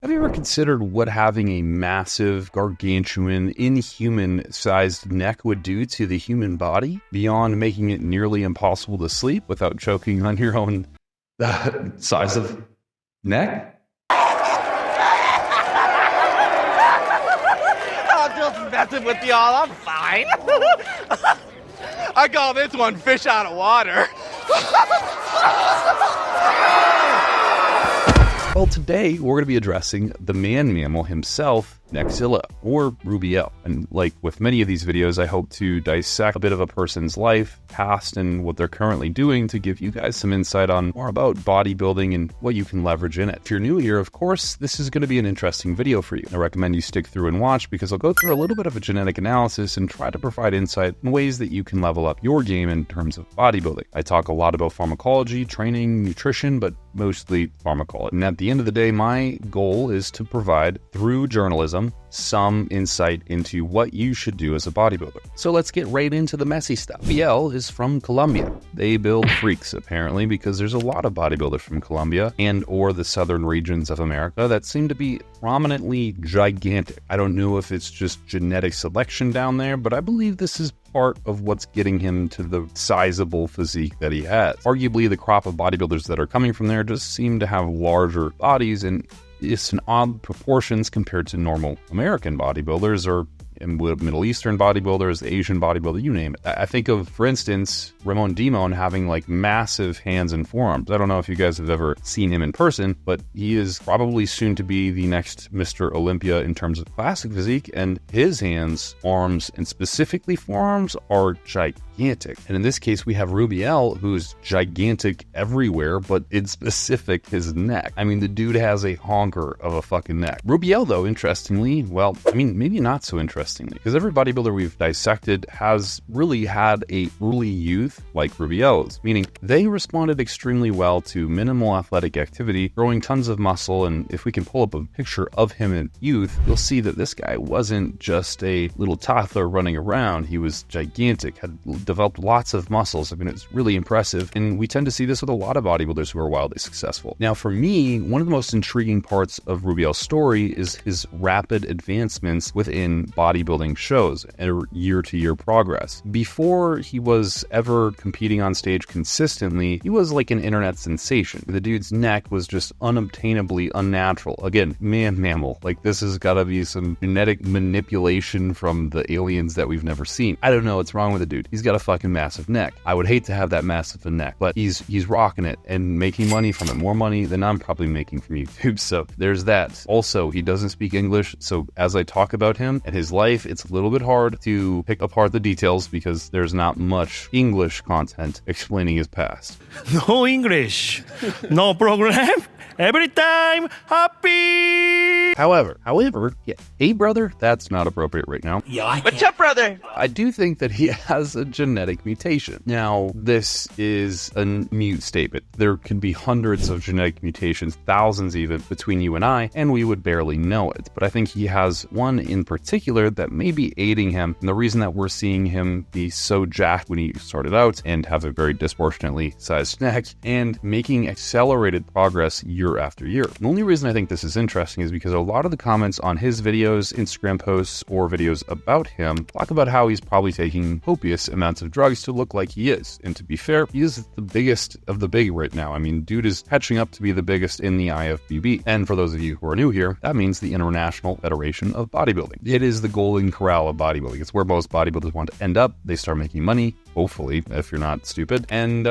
Have you ever considered what having a massive, gargantuan, inhuman-sized neck would do to the human body, beyond making it nearly impossible to sleep without choking on your own size of neck? I'm just messing with y'all. I'm fine. I call this one fish out of water. Well, today we're going to be addressing the man mammal himself, Nexzilla, or Rubiel. And like with many of these videos, I hope to dissect a bit of a person's life, past, and what they're currently doing to give you guys some insight on more about bodybuilding and what you can leverage in it. If you're new here, of course, this is going to be an interesting video for you. I recommend you stick through and watch because I'll go through a little bit of a genetic analysis and try to provide insight in ways that you can level up your game in terms of bodybuilding. I talk a lot about pharmacology, training, nutrition, but mostly pharmacology. And at the end of the day, my goal is to provide, through journalism, some insight into what you should do as a bodybuilder. So let's get right into the messy stuff. Rubiel is from Colombia. They build freaks, apparently, because there's a lot of bodybuilders from Colombia and or the southern regions of America that seem to be prominently gigantic. I don't know if it's just genetic selection down there, but I believe this is part of what's getting him to the sizable physique that he has. Arguably, the crop of bodybuilders that are coming from there just seem to have larger bodies, and it's in odd proportions compared to normal American bodybuilders or Middle Eastern bodybuilders, Asian bodybuilder, you name it. I think of, for instance, Ramon Demon having like massive hands and forearms. I don't know if you guys have ever seen him in person, but he is probably soon to be the next Mr. Olympia in terms of classic physique, and his hands, arms, and specifically forearms are gigantic. And in this case, we have Rubiel, who's gigantic everywhere, but in specific, his neck. I mean, the dude has a honker of a fucking neck. Rubiel, though, interestingly, well, I mean, maybe not so interestingly, because every bodybuilder we've dissected has really had a early youth like Rubiel's, meaning they responded extremely well to minimal athletic activity, growing tons of muscle. And if we can pull up a picture of him in youth, you'll see that this guy wasn't just a little toddler running around. He was gigantic, had developed lots of muscles. I mean, it's really impressive. And we tend to see this with a lot of bodybuilders who are wildly successful. Now, for me, one of the most intriguing parts of Rubiel's story is his rapid advancements within bodybuilding shows and year-to-year progress. Before he was ever competing on stage consistently, he was like an internet sensation. The dude's neck was just unobtainably unnatural. Again, man mammal. Like, this has got to be some genetic manipulation from the aliens that we've never seen. I don't know what's wrong with the dude. He's got a fucking massive neck. I would hate to have that massive a neck, but he's rocking it and making money from it. More money than I'm probably making from YouTube. So there's that. Also, he doesn't speak English, so as I talk about him and his life, it's a little bit hard to pick apart the details because there's not much English content explaining his past. No English, no program, every time happy. However, yeah, hey brother, that's not appropriate right now. What's up, brother? I do think that he has a genetic mutation. Now, this is a mute statement. There can be hundreds of genetic mutations, thousands even, between you and I, and we would barely know it. But I think he has one in particular that may be aiding him. And the reason that we're seeing him be so jacked when he started out and have a very disproportionately sized neck and making accelerated progress year after year. The only reason I think this is interesting is because a lot of the comments on his videos, Instagram posts, or videos about him talk about how he's probably taking copious amounts of drugs to look like he is. And to be fair, he is the biggest of the big right now. I mean, dude is catching up to be the biggest in the IFBB. And for those of you who are new here, that means the International Federation of Bodybuilding. It is the golden corral of bodybuilding. It's where most bodybuilders want to end up. They start making money, hopefully, if you're not stupid. And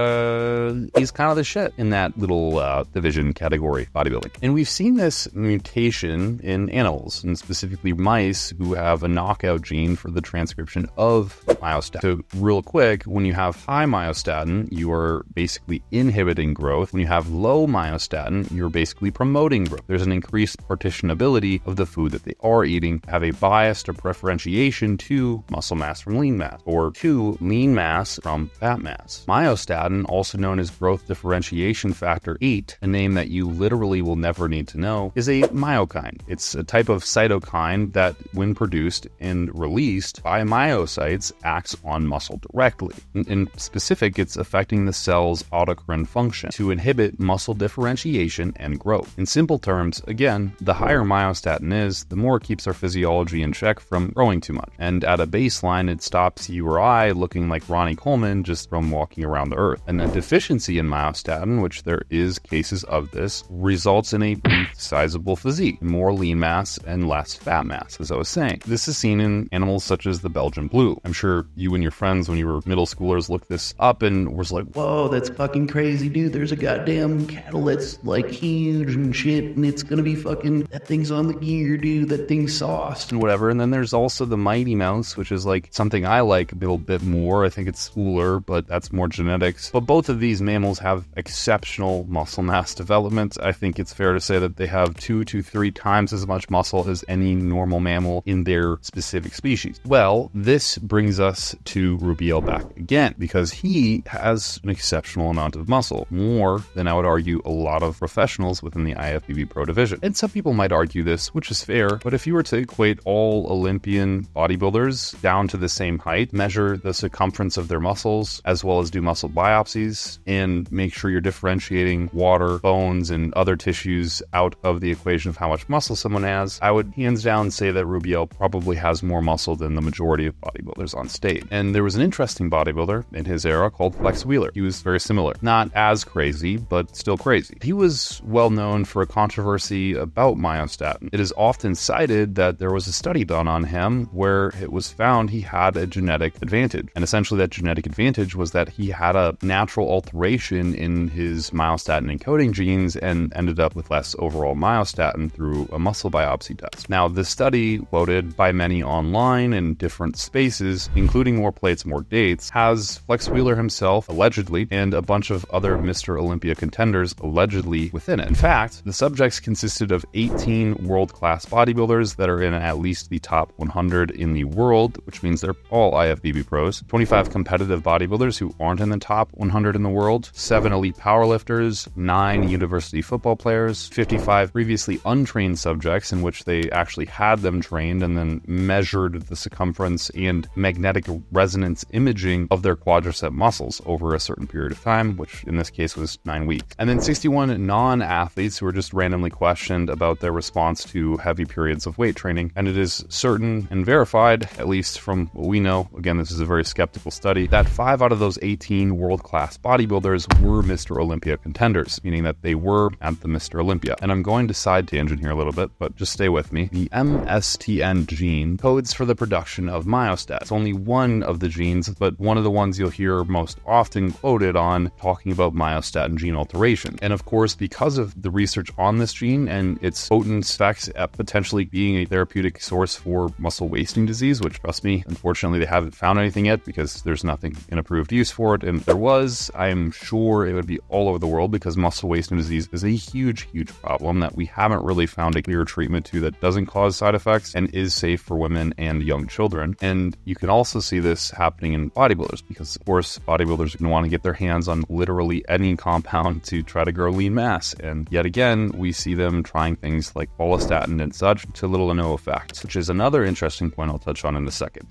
he's kind of the shit in that little division category, bodybuilding. And we've seen this mutation in animals, and specifically mice who have a knockout gene for the transcription of myostatin. So real quick, when you have high myostatin, you are basically inhibiting growth. When you have low myostatin, you're basically promoting growth. There's an increased partitionability of the food that they are eating, have a bias or preferentiation to muscle mass from lean mass, or to lean mass mass from fat mass. Myostatin, also known as growth differentiation factor 8, a name that you literally will never need to know, is a myokine. It's a type of cytokine that, when produced and released by myocytes, acts on muscle directly. In specific, it's affecting the cell's autocrine function to inhibit muscle differentiation and growth. In simple terms, again, the higher myostatin is, the more it keeps our physiology in check from growing too much. And at a baseline, it stops you or I looking like Ronnie Coleman just from walking around the earth. And a deficiency in myostatin, which there is cases of this, results in a sizable physique, more lean mass and less fat mass, as I was saying. This is seen in animals such as the Belgian blue. I'm sure you and your friends when you were middle schoolers looked this up and was like, whoa, that's fucking crazy, dude. There's a goddamn cattle that's like huge and shit, and it's gonna be fucking, that thing's on the gear, dude, that thing's sauced and whatever. And then there's also the mighty mouse, which is like something I like a little bit more. I think it's cooler, but that's more genetics. But both of these mammals have exceptional muscle mass development. I think it's fair to say that they have 2 to 3 times as much muscle as any normal mammal in their specific species. Well, this brings us to Rubiel back again, because he has an exceptional amount of muscle, more than I would argue a lot of professionals within the IFBB Pro division. And some people might argue this, which is fair, but if you were to equate all Olympian bodybuilders down to the same height, measure the circumference of their muscles, as well as do muscle biopsies, and make sure you're differentiating water, bones, and other tissues out of the equation of how much muscle someone has, I would hands down say that Rubiel probably has more muscle than the majority of bodybuilders on stage. And there was an interesting bodybuilder in his era called Flex Wheeler. He was very similar. Not as crazy, but still crazy. He was well known for a controversy about myostatin. It is often cited that there was a study done on him where it was found he had a genetic advantage. And essentially that genetic advantage was that he had a natural alteration in his myostatin encoding genes and ended up with less overall myostatin through a muscle biopsy test. Now, this study, quoted by many online in different spaces, including More Plates, More Dates, has Flex Wheeler himself, allegedly, and a bunch of other Mr. Olympia contenders, allegedly, within it. In fact, the subjects consisted of 18 world-class bodybuilders that are in at least the top 100 in the world, which means they're all IFBB pros, 25 competitive bodybuilders who aren't in the top 100 in the world, 7 elite powerlifters, 9 university football players, 55 previously untrained subjects in which they actually had them trained and then measured the circumference and magnetic resonance imaging of their quadricep muscles over a certain period of time, which in this case was 9 weeks. And then 61 non-athletes who were just randomly questioned about their response to heavy periods of weight training. And it is certain and verified, at least from what we know, again, this is a very skeptical study, that 5 out of those 18 world-class bodybuilders were Mr. Olympia contenders, meaning that they were at the Mr. Olympia. And I'm going to side tangent here a little bit, but just stay with me. The MSTN gene codes for the production of myostatin. It's only one of the genes, but one of the ones you'll hear most often quoted on talking about myostatin gene alteration. And of course, because of the research on this gene and its potent effects at potentially being a therapeutic source for muscle wasting disease, which, trust me, unfortunately, they haven't found anything yet because there's nothing in approved use for it. And if there was, I'm sure it would be all over the world because muscle wasting disease is a huge, huge problem that we haven't really found a clear treatment to that doesn't cause side effects and is safe for women and young children. And you can also see this happening in bodybuilders because, of course, bodybuilders are going to want to get their hands on literally any compound to try to grow lean mass. And yet again, we see them trying things like follistatin and such to little to no effect, which is another interesting point I'll touch on in a second.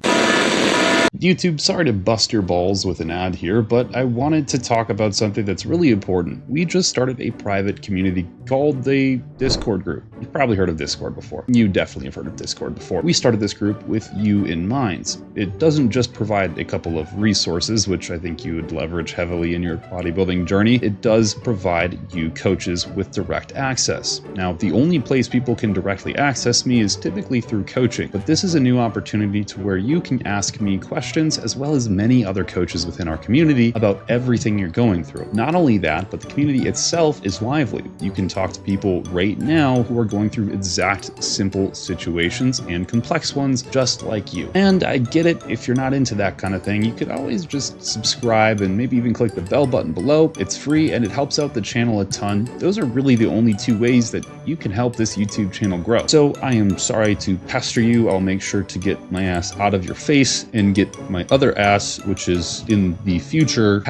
YouTube, sorry to bust your balls with an ad here, but I wanted to talk about something that's really important. We just started a private community called the Discord group. You've probably heard of Discord before. You definitely have heard of Discord before. We started this group with you in mind. It doesn't just provide a couple of resources, which I think you would leverage heavily in your bodybuilding journey. It does provide you coaches with direct access. Now, the only place people can directly access me is typically through coaching, but this is a new opportunity to where you can ask me questions as well as many other coaches within our community about everything you're going through. Not only that, but the community itself is lively. You can talk to people right now who are going through exact simple situations and complex ones just like you. And I get it, if you're not into that kind of thing, you could always just subscribe and maybe even click the bell button below. It's free and it helps out the channel a ton. Those are really the only 2 ways that you can help this YouTube channel grow. So I am sorry to pester you. I'll make sure to get my ass out of your face and get get my other ass, which is in the future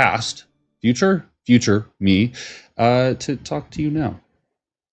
me, to talk to you now.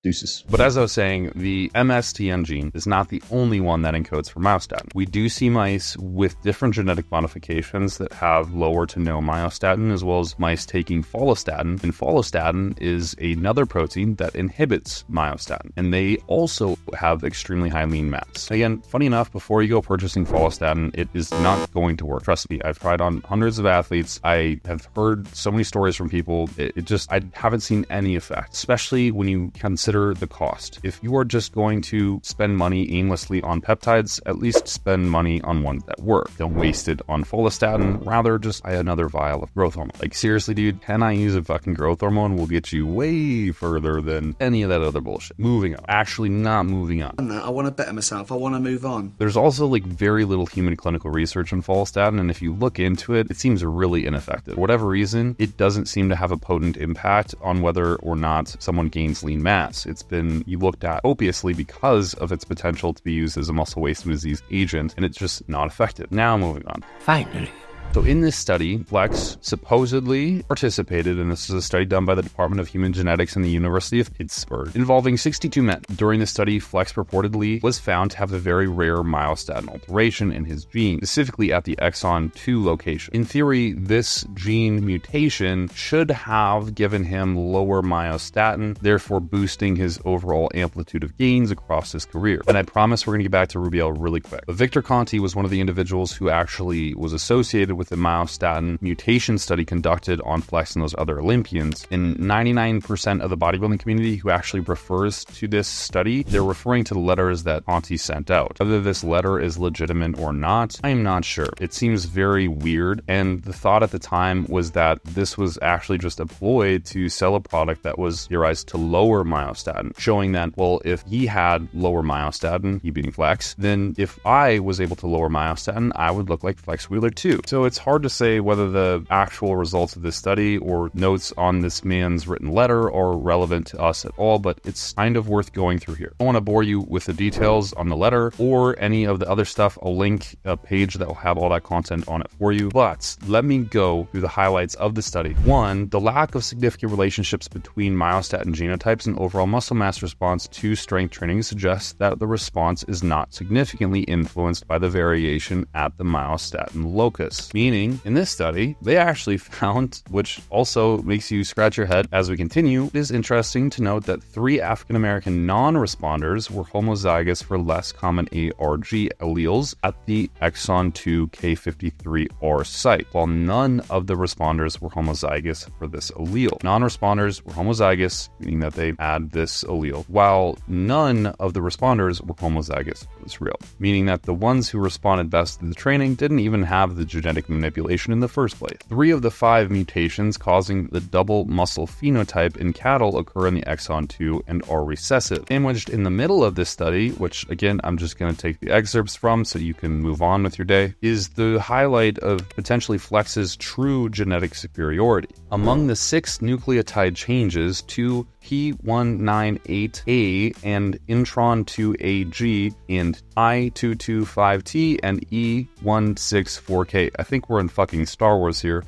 Deuces. But as I was saying, the MSTN gene is not the only one that encodes for myostatin. We do see mice with different genetic modifications that have lower to no myostatin, as well as mice taking follistatin. And follistatin is another protein that inhibits myostatin. And they also have extremely high lean mass. Again, funny enough, before you go purchasing follistatin, it is not going to work. Trust me, I've tried on hundreds of athletes. I have heard so many stories from people. I haven't seen any effect, especially when you consider the cost. If you are just going to spend money aimlessly on peptides, at least spend money on ones that work. Don't waste it on follistatin, rather just buy another vial of growth hormone. Like seriously, dude, 10 IUs of fucking growth hormone will get you way further than any of that other bullshit. Moving on. Actually not moving on. I want to better myself. I want to move on. There's also like very little human clinical research on follistatin, and if you look into it, it seems really ineffective. For whatever reason, it doesn't seem to have a potent impact on whether or not someone gains lean mass. It's been looked at copiously because of its potential to be used as a muscle wasting disease agent, and it's just not effective. Now moving on. Finally. So in this study, Flex supposedly participated, and this is a study done by the Department of Human Genetics in the University of Pittsburgh, involving 62 men. During the study, Flex purportedly was found to have a very rare myostatin alteration in his gene, specifically at the exon 2 location. In theory, this gene mutation should have given him lower myostatin, therefore boosting his overall amplitude of gains across his career. And I promise we're going to get back to Rubiel really quick. But Victor Conti was one of the individuals who actually was associated with the myostatin mutation study conducted on Flex and those other Olympians. In 99% of the bodybuilding community who actually refers to this study, they're referring to the letters that Conti sent out. Whether this letter is legitimate or not, I am not sure. It seems very weird, and the thought at the time was that this was actually just a ploy to sell a product that was theorized to lower myostatin, showing that, well, if he had lower myostatin, he being Flex, then if I was able to lower myostatin, I would look like Flex Wheeler too. So it's hard to say whether the actual results of this study or notes on this man's written letter are relevant to us at all, but it's kind of worth going through here. I don't want to bore you with the details on the letter or any of the other stuff. I'll link a page that will have all that content on it for you, but let me go through the highlights of the study. 1, the lack of significant relationships between myostatin genotypes and overall muscle mass response to strength training suggests that the response is not significantly influenced by the variation at the myostatin locus. Meaning, in this study, they actually found, which also makes you scratch your head as we continue, it is interesting to note that 3 African-American non-responders were homozygous for less common ARG alleles at the exon 2 K53R site, while none of the responders were homozygous for this allele. Non-responders were homozygous, meaning that they had this allele, while none of the responders were homozygous for this allele, meaning that the ones who responded best to the training didn't even have the genetic manipulation in the first place. 3 of the 5 mutations causing the double muscle phenotype in cattle occur in the exon 2 and are recessive. Sandwiched in the middle of this study, which again, I'm just going to take the excerpts from so you can move on with your day, is the highlight of potentially Flex's true genetic superiority. Among the 6 nucleotide changes to P198A and intron 2AG and I225T and E164K. I think we're in fucking Star Wars here.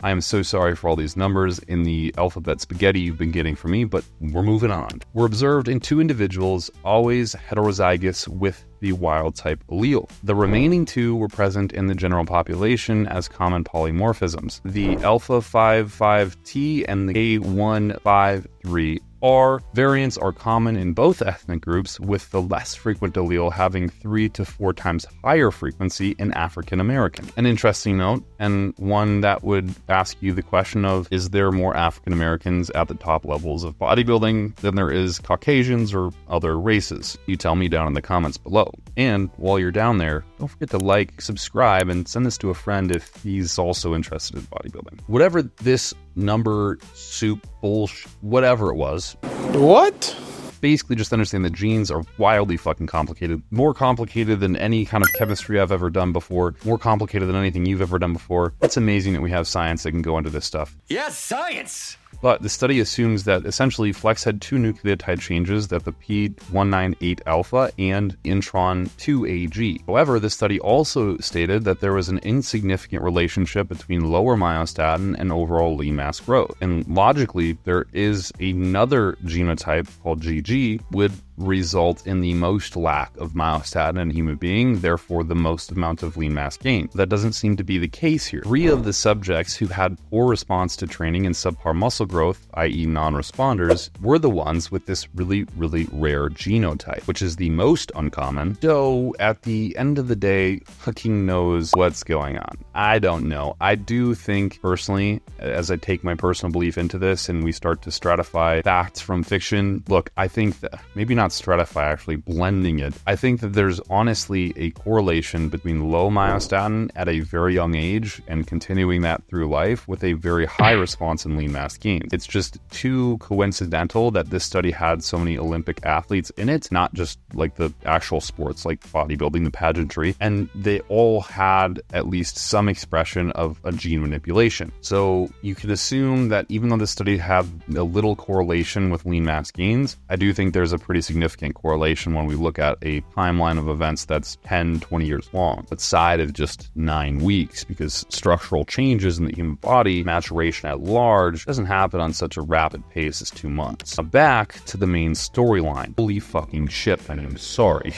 I am so sorry for all these numbers in the alphabet spaghetti you've been getting from me, but we're moving on. Were observed in 2 individuals, always heterozygous with the wild-type allele. The remaining 2 were present in the general population as common polymorphisms. The alpha 55T and the A153R variants are common in both ethnic groups, with the less frequent allele having 3 to 4 times higher frequency in African American. An interesting note, and one that would ask you the question of, is there more African Americans at the top levels of bodybuilding than there is Caucasians or other races? You tell me down in the comments below. And while you're down there, don't forget to like, subscribe, and send this to a friend if he's also interested in bodybuilding. Whatever this number, soup, bullshit, whatever it was. What? Basically just understand that genes are wildly fucking complicated. More complicated than any kind of chemistry I've ever done before. More complicated than anything you've ever done before. It's amazing that we have science that can go into this stuff. Yes, science! But the study assumes that essentially Flex had two nucleotide changes, that the P198 alpha and intron 2AG. However, the study also stated that there was an insignificant relationship between lower myostatin and overall lean mass growth. And logically, there is another genotype called GG would result in the most lack of myostatin in a human being, therefore the most amount of lean mass gain. That doesn't seem to be the case here. 3 of the subjects who had poor response to training and subpar muscle growth, i.e. non-responders, were the ones with this really rare genotype, which is the most uncommon. So at the end of the day, fucking knows what's going on. I don't know. I do think personally, as I take my personal belief into this and we start to stratify facts from fiction, look, I think that maybe not stratify, actually blending it. I think that there's honestly a correlation between low myostatin at a very young age and continuing that through life with a very high response in lean mass gains. It's just too coincidental that this study had so many Olympic athletes in it, not just like the actual sports like bodybuilding, the pageantry, and they all had at least some expression of a gene manipulation. So you can assume that even though this study had a little correlation with lean mass gains, I do think there's a pretty significant correlation when we look at a timeline of events that's 10, 20 years long, outside of just 9 weeks, because structural changes in the human body, maturation at large, doesn't happen on such a rapid pace as 2 months. Now back to the main storyline. Holy fucking shit, I'm sorry.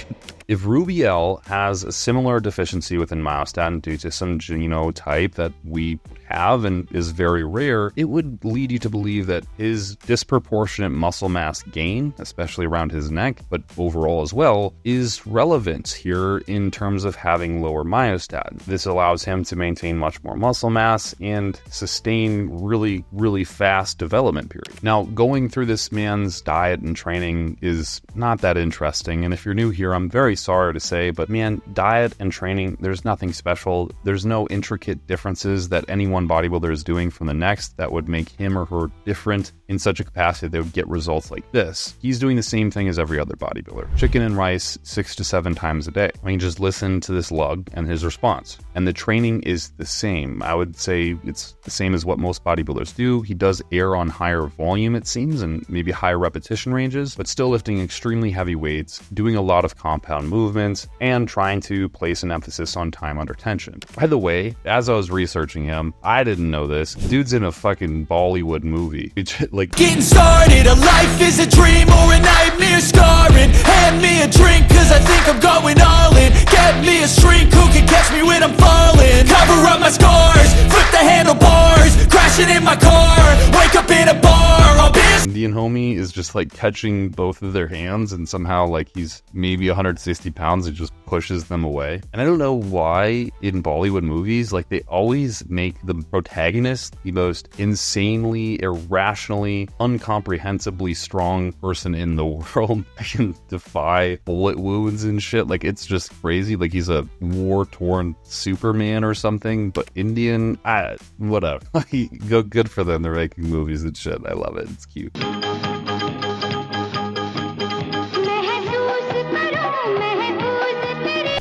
If Rubiel has a similar deficiency within myostatin due to some genotype that we have and is very rare, it would lead you to believe that his disproportionate muscle mass gain, especially around his neck, but overall as well, is relevant here in terms of having lower myostatin. This allows him to maintain much more muscle mass and sustain really fast development period. Now, going through this man's diet and training is not that interesting, and if you're new here, I'm very sorry to say, but man, diet and training, there's nothing special. There's no intricate differences that any one bodybuilder is doing from the next that would make him or her different in such a capacity that they would get results like this. He's doing the same thing as every other bodybuilder. Chicken and rice 6 to 7 times a day. I mean, just listen to this lug and his response. And the training is the same. I would say it's the same as what most bodybuilders do. He does err on higher volume, it seems, and maybe higher repetition ranges, but still lifting extremely heavy weights, doing a lot of compound movements, and trying to place an emphasis on time under tension. By the way, as I was researching him, I didn't know this. Dude's in a fucking Bollywood movie. Like, getting started, a life is a dream or a nightmare scarring. Hand me a drink cause I think I'm going all in. Get me a shrink who can catch me when I'm falling. Cover up my scars, flip the handlebars, crashing in my car, wake up in a bar. I'll be Indian homie is just like catching both of their hands, and somehow like he's maybe 160 pounds and just pushes them away. And I don't know why in Bollywood movies, like they always make the protagonist the most insanely, irrationally, incomprehensibly strong person in the world. I can defy bullet wounds and shit. Like it's just crazy. Like he's a war-torn Superman or something, but Indian, whatever. Go good for them. They're making movies and shit. I love it. It's cute.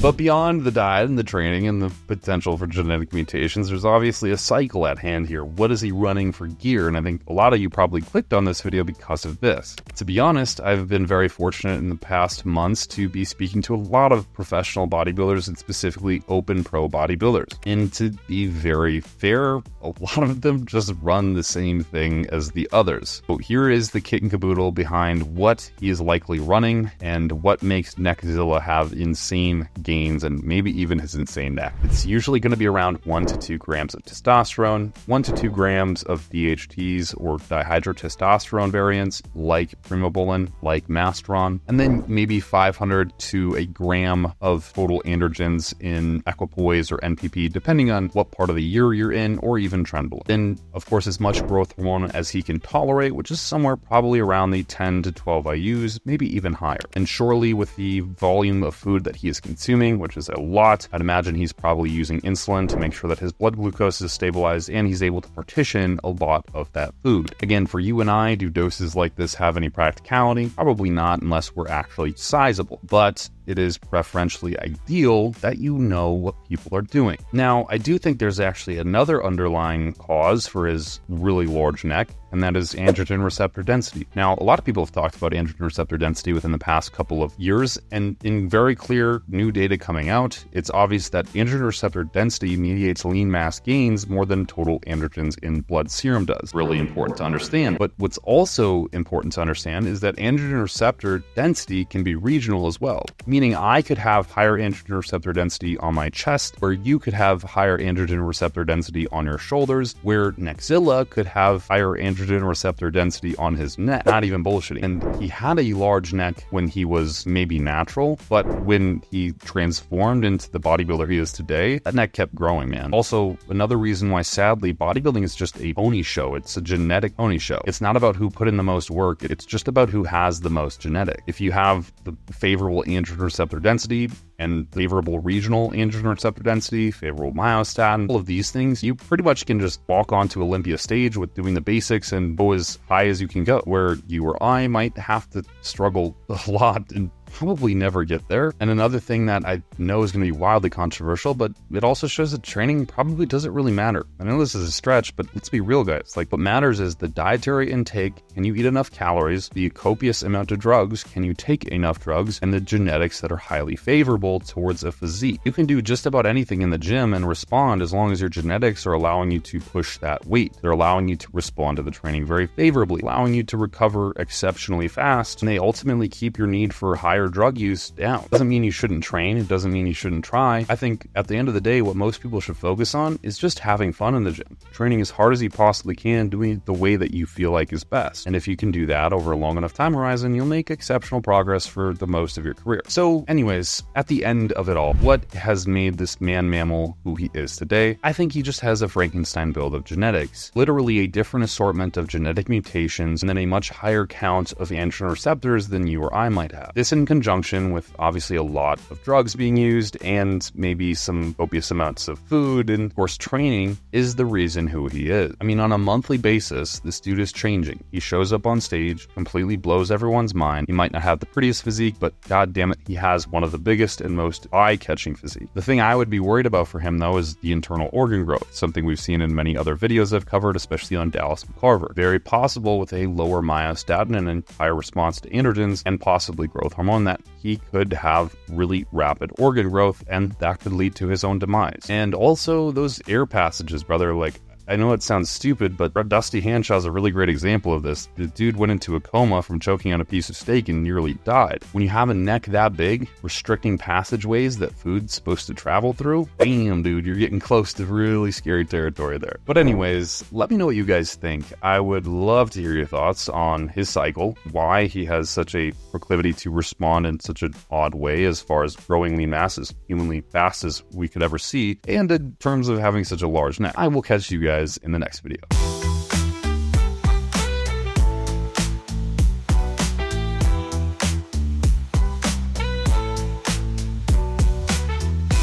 But beyond the diet and the training and the potential for genetic mutations, there's obviously a cycle at hand here. What is he running for gear? And I think a lot of you probably clicked on this video because of this. To be honest, I've been very fortunate in the past months to be speaking to a lot of professional bodybuilders and specifically open pro bodybuilders. And to be very fair, a lot of them just run the same thing as the others. So here is the kit and caboodle behind what he is likely running and what makes Neckzilla have insane gains and maybe even his insane neck. It's usually going to be around 1 to 2 grams of testosterone, 1 to 2 grams of DHTs or dihydrotestosterone variants like Primobolan, like Mastron, and then maybe 500 to a gram of total androgens in equipoise or NPP, depending on what part of the year you're in, or even Trenbolone. Then, of course, as much growth hormone as he can tolerate, which is somewhere probably around the 10 to 12 IUs, maybe even higher. And surely with the volume of food that he is consuming, which is a lot, I'd imagine he's probably using insulin to make sure that his blood glucose is stabilized and he's able to partition a lot of that food. Again, for you and I, do doses like this have any practicality? Probably not, unless we're actually sizable. But it is preferentially ideal that you know what people are doing. Now, I do think there's actually another underlying cause for his really large neck, and that is androgen receptor density. Now, a lot of people have talked about androgen receptor density within the past couple of years, and in very clear new data coming out, it's obvious that androgen receptor density mediates lean mass gains more than total androgens in blood serum does. Really important to understand. But what's also important to understand is that androgen receptor density can be regional as well, meaning I could have higher androgen receptor density on my chest, where you could have higher androgen receptor density on your shoulders, where Nexzilla could have higher androgen receptor density on his neck. Not even bullshitting. And he had a large neck when he was maybe natural, but when he transformed into the bodybuilder he is today, that neck kept growing, man. Also, another reason why sadly bodybuilding is just a pony show. It's a genetic pony show. It's not about who put in the most work. It's just about who has the most genetic. If you have the favorable androgen receptor density and favorable regional androgen receptor density, favorable myostatin, all of these things, you pretty much can just walk onto Olympia stage with doing the basics and go as high as you can go, where you or I might have to struggle a lot and probably never get there. And another thing that I know is going to be wildly controversial, but it also shows that training probably doesn't really matter. I know this is a stretch, but let's be real, guys. Like, what matters is the dietary intake. Can you eat enough calories? The copious amount of drugs. Can you take enough drugs? And the genetics that are highly favorable towards a physique. You can do just about anything in the gym and respond as long as your genetics are allowing you to push that weight. They're allowing you to respond to the training very favorably, allowing you to recover exceptionally fast, and they ultimately keep your need for higher drug use down. Doesn't mean you shouldn't train. It doesn't mean you shouldn't try. I think at the end of the day, what most people should focus on is just having fun in the gym. Training as hard as you possibly can, doing it the way that you feel like is best. And if you can do that over a long enough time horizon, you'll make exceptional progress for the most of your career. So anyways, at the end of it all, what has made this man mammal who he is today? I think he just has a Frankenstein build of genetics. Literally a different assortment of genetic mutations and then a much higher count of androgen receptors than you or I might have. This in conjunction with obviously a lot of drugs being used and maybe some copious amounts of food and of course training is the reason who he is. I mean, on a monthly basis, this dude is changing. He shows up on stage, completely blows everyone's mind. He might not have the prettiest physique, but god damn it, he has one of the biggest and most eye-catching physique. The thing I would be worried about for him though is the internal organ growth, something we've seen in many other videos I've covered, especially on Dallas McCarver. Very possible with a lower myostatin and a higher response to androgens and possibly growth hormone that he could have really rapid organ growth, and that could lead to his own demise. And also those air passages, brother, like, I know it sounds stupid, but Dusty Hanshaw is a really great example of this. The dude went into a coma from choking on a piece of steak and nearly died. When you have a neck that big, restricting passageways that food's supposed to travel through, damn, dude, you're getting close to really scary territory there. But anyways, let me know what you guys think. I would love to hear your thoughts on his cycle, why he has such a proclivity to respond in such an odd way as far as growing lean mass as humanly fast as we could ever see, and in terms of having such a large neck. I will catch you guys in the next video.